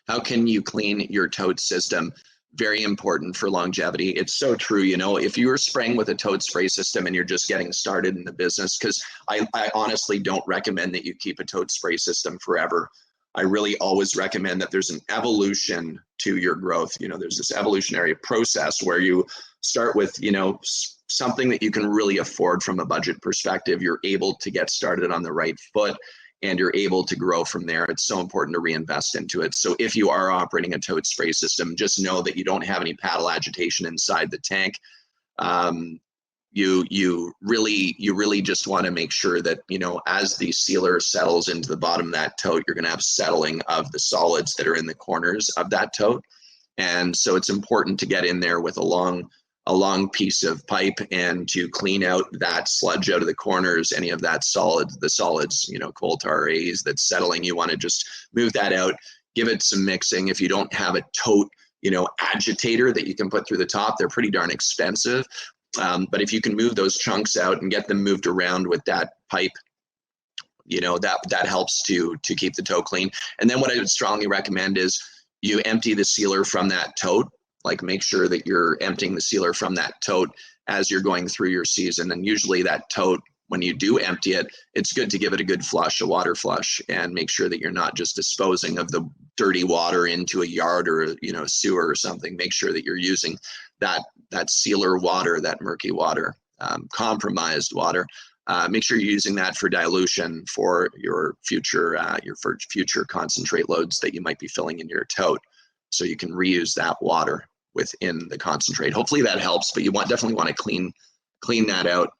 How can you clean your tote system? Very important for longevity. It's so true. You know, if you were spraying with a tote spray system and you're just getting started in the business, because I honestly don't recommend that you keep a tote spray system forever. I really always recommend that there's an evolution to your growth. You know, there's this evolutionary process where you start with, you know, something that you can really afford from a budget perspective. You're able to get started on the right foot and you're able to grow from there. It's so important to reinvest into it. So if you are operating a tote spray system, just know that you don't have any paddle agitation inside the tank. You really just want to make sure that, you know, as the sealer settles into the bottom of that tote, you're going to have settling of the solids that are in the corners of that tote. And so it's important to get in there with a long piece of pipe and to clean out that sludge out of the corners, any of that the solids, you know, coal tar A's that's settling. You want to just move that out, give it some mixing. If you don't have a tote, you know, agitator that you can put through the top, they're pretty darn expensive. But if you can move those chunks out and get them moved around with that pipe, you know, that helps to keep the tote clean. And then what I would strongly recommend is you empty the sealer from that tote. Like, make sure that you're emptying the sealer from that tote as you're going through your season. And usually that tote, when you do empty it, it's good to give it a good flush, a water flush, and make sure that you're not just disposing of the dirty water into a yard or, you know, a sewer or something. Make sure that you're using that sealer water, that murky water, compromised water. Make sure you're using that for dilution for your future concentrate loads that you might be filling in your tote. So you can reuse that water within the concentrate. Hopefully that helps, but you definitely want to clean that out